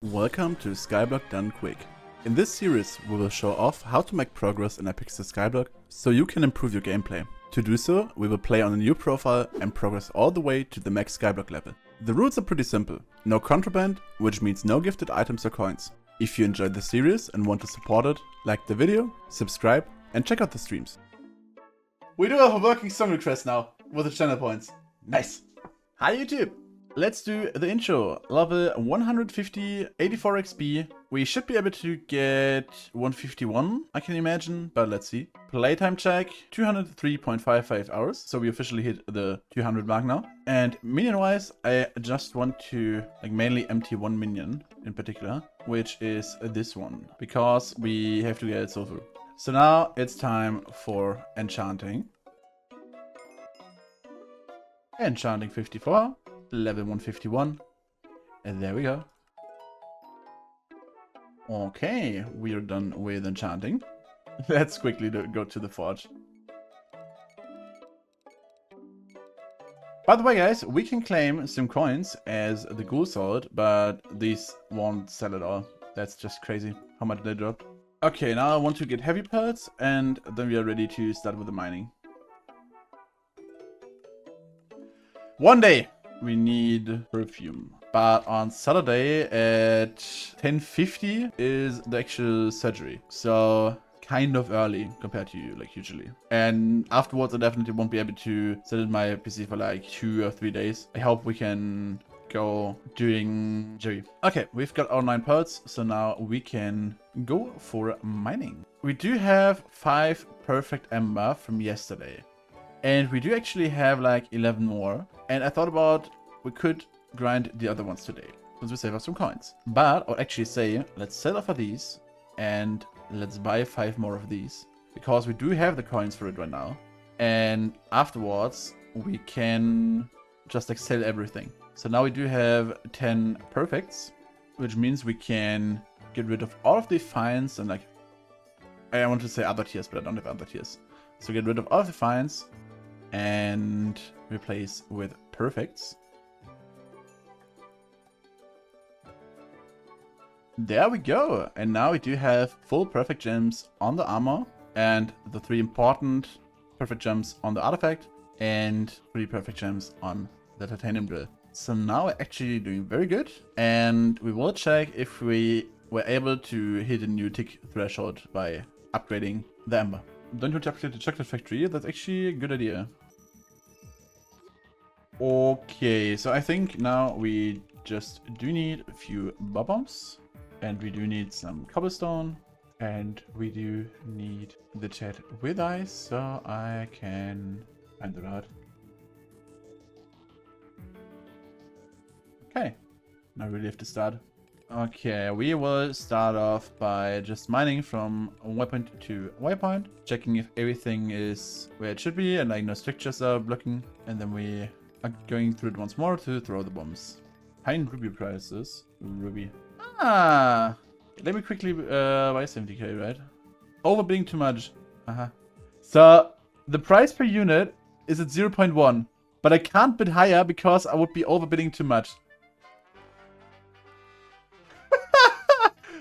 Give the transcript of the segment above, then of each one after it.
Welcome to Skyblock Done Quick. In this series we will show off how to make progress in Hypixel Skyblock so you can improve your gameplay. To do so, we will play on a new profile and progress all the way to the max Skyblock level. The rules are pretty simple. No contraband, which means no gifted items or coins. If you enjoyed the series and want to support it, like the video, subscribe and check out the streams. We do have a working song request now with the channel points. Nice! Hi YouTube! Let's do the intro. Level 150, 84 XP. We should be able to get 151, I can imagine, but let's see. Playtime check, 203.55 hours. So we officially hit the 200 mark now. And minion-wise, I just want to mainly empty one minion in particular, which is this one, because we have to get it through. So now it's time for enchanting. Enchanting 54. Level 151, and there we go. Okay, we are done with enchanting. Let's quickly go to the forge. By the way guys, we can claim some coins as the ghoul sword, but these won't sell at all. That's just crazy how much they dropped. Okay, now I want to get heavy pelts, and then we are ready to start with the mining. One day! We need perfume. But on Saturday at 10:50 is the actual surgery. So kind of early compared to usually. And afterwards I definitely won't be able to sit in my PC for like 2 or 3 days. I hope we can go doing Jerry. Okay, we've got our 9 pearls, so now we can go for mining. We do have 5 perfect ember from yesterday. And we do actually have like 11 more. And I thought about we could grind the other ones today, since we save us some coins. But I'll actually say, let's sell off of these and let's buy 5 more of these. Because we do have the coins for it right now. And afterwards, we can just sell everything. So now we do have 10 perfects, which means we can get rid of all of the fines and I want to say other tiers, but I don't have other tiers. So get rid of all of the fines and replace with perfects. There we go. And now we do have full perfect gems on the armor and the 3 important perfect gems on the artifact and 3 perfect gems on the titanium drill. So now we're actually doing very good, and we will check if we were able to hit a new tick threshold by upgrading the ember. Don't you upgrade the chocolate factory? That's actually a good idea. Okay, so I think now we just do need a few bombs, and we do need some cobblestone, and we do need the chat with ice, so I can find the route. Okay, now we really have to start. Okay, we will start off by just mining from waypoint to waypoint, checking if everything is where it should be and no structures are blocking, and then we are going through it once more to throw the bombs. High in ruby prices. Ruby. Ah! Let me quickly buy 70k, right? Overbidding too much. So, the price per unit is at 0.1. But I can't bid higher because I would be overbidding too much.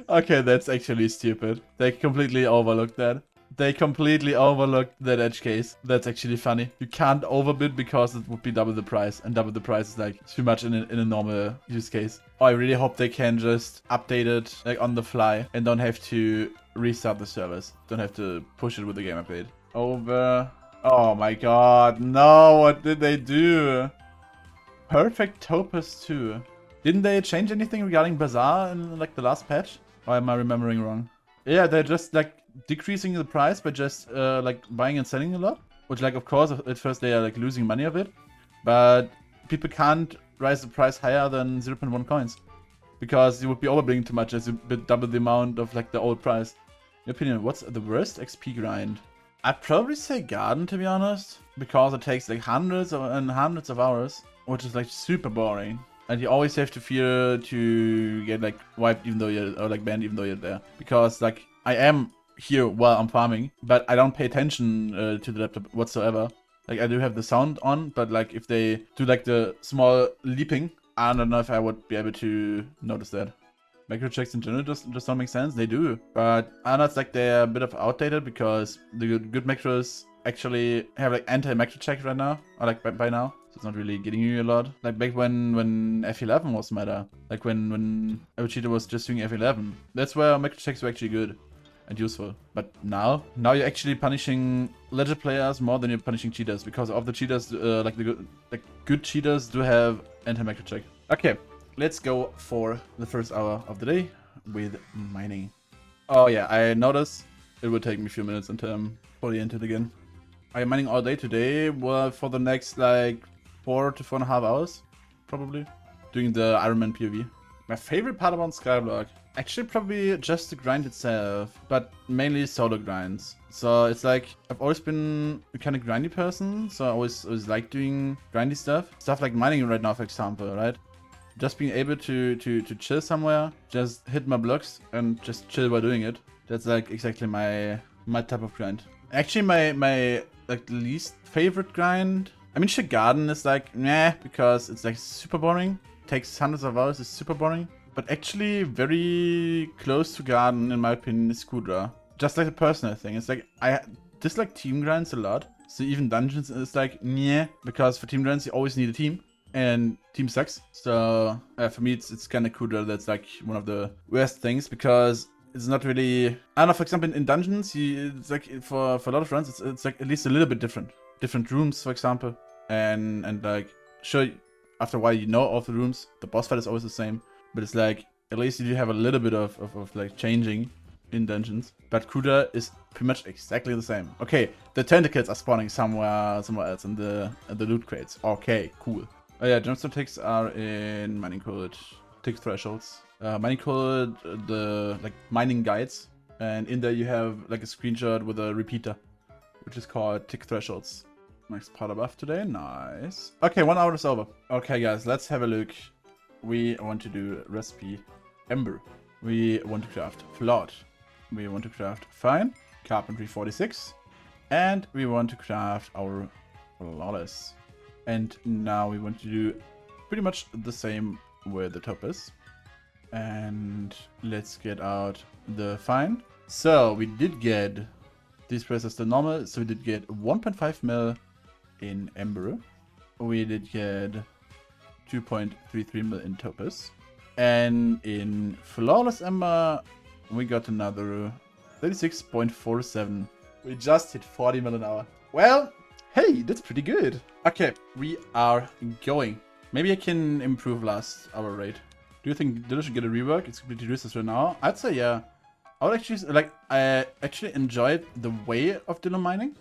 Okay, that's actually stupid. They completely overlooked that. They completely overlooked that edge case. That's actually funny. You can't overbid because it would be double the price. And double the price is too much in a normal use case. Oh, I really hope they can just update it on the fly and don't have to restart the servers. Don't have to push it with the game update. Over. Oh my god. No, what did they do? Perfect Topaz 2. Didn't they change anything regarding Bazaar in the last patch? Or am I remembering wrong? Yeah, they're just decreasing the price by just buying and selling a lot. Which of course at first they are losing money of it. But people can't raise the price higher than 0.1 coins. Because you would be overbidding too much as you bid double the amount of the old price. In your opinion, what's the worst XP grind? I'd probably say Garden, to be honest. Because it takes hundreds and hundreds of hours. Which is super boring. And you always have to fear to get wiped even though you're, or banned even though you're there. Because I am here while I'm farming, but I don't pay attention to the laptop whatsoever. I do have the sound on, but if they do the small leaping, I don't know if I would be able to notice that. macro checks in general just don't make sense. They do, but I know it's like they're a bit of outdated because the good macros actually have like anti-macro check right now, or like by now. So it's not really getting you a lot. Like back when F11 was meta, like when every cheater was just doing F11. That's where macro checks were actually good and useful. But now you're actually punishing legit players more than you're punishing cheaters, because of the cheaters, like good cheaters do have anti-macro check. Okay, let's go for the first hour of the day with mining. Oh yeah, I noticed it would take me a few minutes until I'm fully into it again. I am mining all day today, well, for the next like 4 to 4.5 hours, probably, doing the Ironman POV. My favorite part about Skyblock, actually probably just the grind itself, but mainly solo grinds. So it's like, I've always been a kind of grindy person, so I always like doing grindy stuff. Stuff like mining right now, for example, right? Just being able to chill somewhere, just hit my blocks and just chill while doing it. That's like exactly my type of grind. Actually, my like least favorite grind, I mean, Shit Garden is like, meh, because it's like super boring. Takes hundreds of hours, it's super boring. But actually very close to Garden, in my opinion, is Kudra. Just like a personal thing. It's like, I dislike team grinds a lot. So even dungeons is like, yeah, because for team grinds, you always need a team. And team sucks. So for me, it's kind of Kudra that's like one of the worst things, because it's not really, I don't know, for example, in dungeons, it's like for a lot of runs, it's like at least a little bit different. Different rooms, for example. And like, sure, after a while you know all of the rooms, the boss fight is always the same, but it's like, at least you do have a little bit of like changing in dungeons. But Kudra is pretty much exactly the same. Okay, the tentacles are spawning somewhere else in the loot crates. Okay, cool. Oh yeah, gemstone ticks are in mining code tick thresholds. Mining code, the like mining guides, and in there you have like a screenshot with a repeater, which is called tick thresholds. Next part above today, nice. Okay, 1 hour is over. Okay guys, let's have a look. We want to do recipe Ember. We want to craft Flawed. We want to craft Fine, Carpentry 46, and we want to craft our Flawless. And now we want to do pretty much the same with the Topaz. And let's get out the Fine. So we did get, these prices the normal, so we did get 1.5 mil in Ember. We did get 2.33 mil in Topaz. And in Flawless Ember, we got another 36.47. We just hit 40 mil an hour. Well, hey, that's pretty good. Okay, we are going. Maybe I can improve last hour rate. Do you think Dillo should get a rework? It's completely useless right now. I'd say yeah. I would actually, like, I actually enjoyed the way of Dillo mining,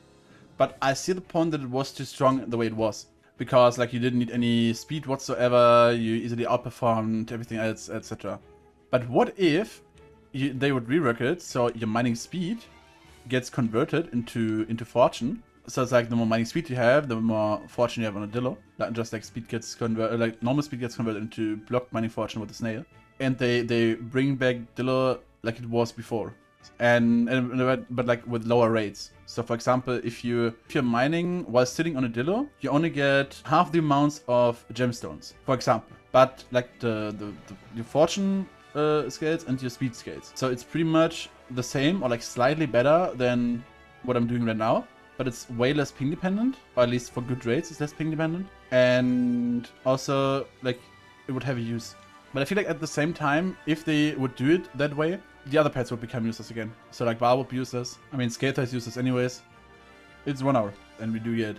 but I see the point that it was too strong the way it was. Because, like, you didn't need any speed whatsoever, you easily outperformed everything else, etc. But what if they would rework it so your mining speed gets converted into fortune? So it's like the more mining speed you have, the more fortune you have on a Dillo. Like, just like speed gets converted, like normal speed gets converted into block mining fortune with the snail. And they bring back Dillo like it was before. But like with lower rates. So for example, if you're mining while sitting on a Dillo, you only get half the amounts of gemstones, for example. But like your fortune scales and your speed scales. So it's pretty much the same or like slightly better than what I'm doing right now. But it's way less ping dependent, or at least for good rates it's less ping dependent. And also like it would have a use. But I feel like at the same time, if they would do it that way, the other pets would become useless again. So like Bar would be useless. I mean, Skater is useless anyways. It's 1 hour. And we do get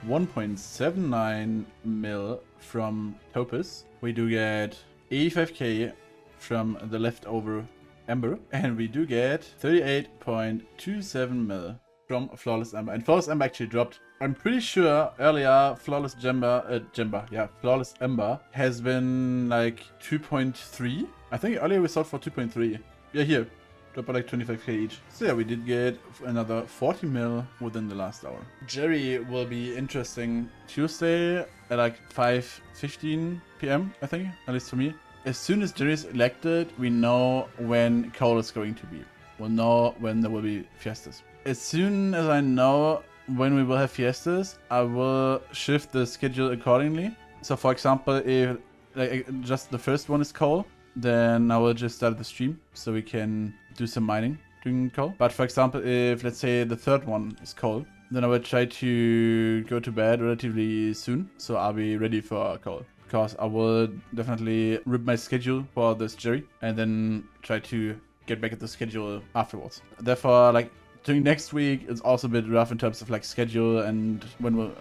1.79 mil from Topaz. We do get 85k from the leftover Ember. And we do get 38.27 mil from Flawless Ember. And Flawless Ember actually dropped. I'm pretty sure earlier Flawless Flawless Ember has been like 2.3. I think earlier we sold for 2.3. Yeah, here. Dropped by like 25k each. So yeah, we did get another 40 mil within the last hour. Jerry will be interesting Tuesday at like 5:15 p.m. I think, at least for me. As soon as Jerry is elected, we know when Cole is going to be. We'll know when there will be fiestas. As soon as I know when we will have fiestas, I will shift the schedule accordingly. So for example, if like just the first one is Cole, then I will just start the stream so we can do some mining during coal. But for example, if let's say the third one is coal, then I will try to go to bed relatively soon, so I'll be ready for coal. Because I will definitely rip my schedule for this Jerry and then try to get back at the schedule afterwards. Therefore, like during next week, it's also a bit rough in terms of like schedule and when will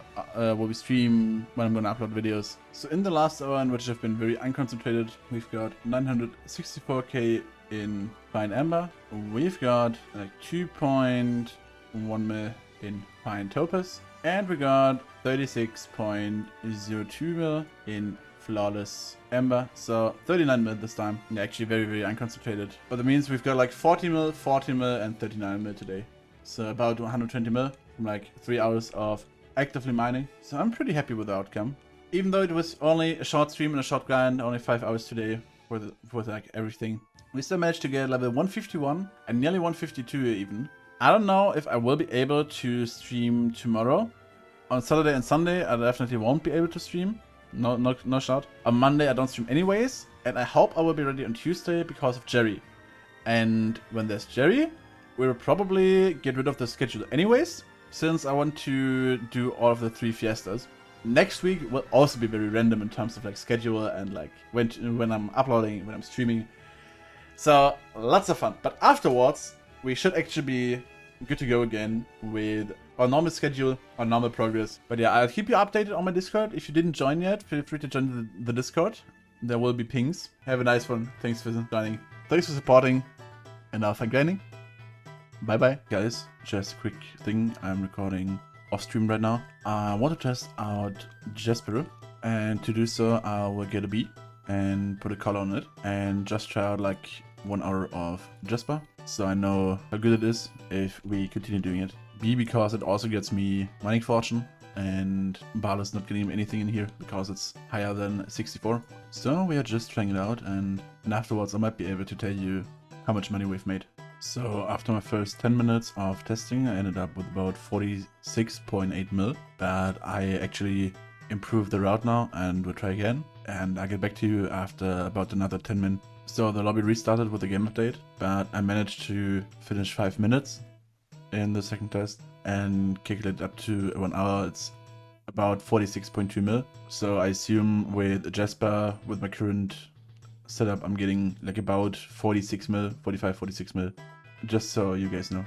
we stream, when I'm gonna upload videos. So in the last hour, in which I've been very unconcentrated, we've got 964k in fine amber. We've got like 2.1 mil in fine topaz, and we got 36.02 mil in flawless amber, so 39 mil this time. And actually very unconcentrated, but that means we've got like 40 mil, 40 mil and 39 mil today, so about 120 mil from like 3 hours of actively mining. So I'm pretty happy with the outcome, even though it was only a short stream and a short grind, only 5 hours today with like everything. We still managed to get level 151 and nearly 152 even. I don't know if I will be able to stream tomorrow. On Saturday and Sunday, I definitely won't be able to stream. No shot. On Monday, I don't stream anyways. And I hope I will be ready on Tuesday because of Jerry. And when there's Jerry, we'll probably get rid of the schedule anyways, since I want to do all of the 3 fiestas. Next week will also be very random in terms of like schedule and like when I'm uploading, when I'm streaming. So lots of fun. But afterwards, we should actually be good to go again with our normal schedule, our normal progress. But yeah, I'll keep you updated on my Discord. If you didn't join yet, feel free to join the Discord. There will be pings. Have a nice one. Thanks for joining. Thanks for supporting. And now fun grinding. Bye bye. Guys, just a quick thing. I'm recording off stream right now. I want to test out Jasper. And to do so, I will get a bee and put a color on it. And just try out like 1 hour of Jasper, so I know how good it is if we continue doing it. B, because it also gets me mining fortune, and Bal is not getting anything in here because it's higher than 64. So we are just trying it out, and afterwards I might be able to tell you how much money we've made. So after my first 10 minutes of testing, I ended up with about 46.8 mil, but I actually improved the route now and we'll try again. And I'll get back to you after about another 10 minutes. So the lobby restarted with the game update, but I managed to finish 5 minutes in the second test and calculate it up to 1 hour. It's about 46.2 mil. So I assume with Jasper, with my current setup, I'm getting like about 46 mil, 45, 46 mil, just so you guys know.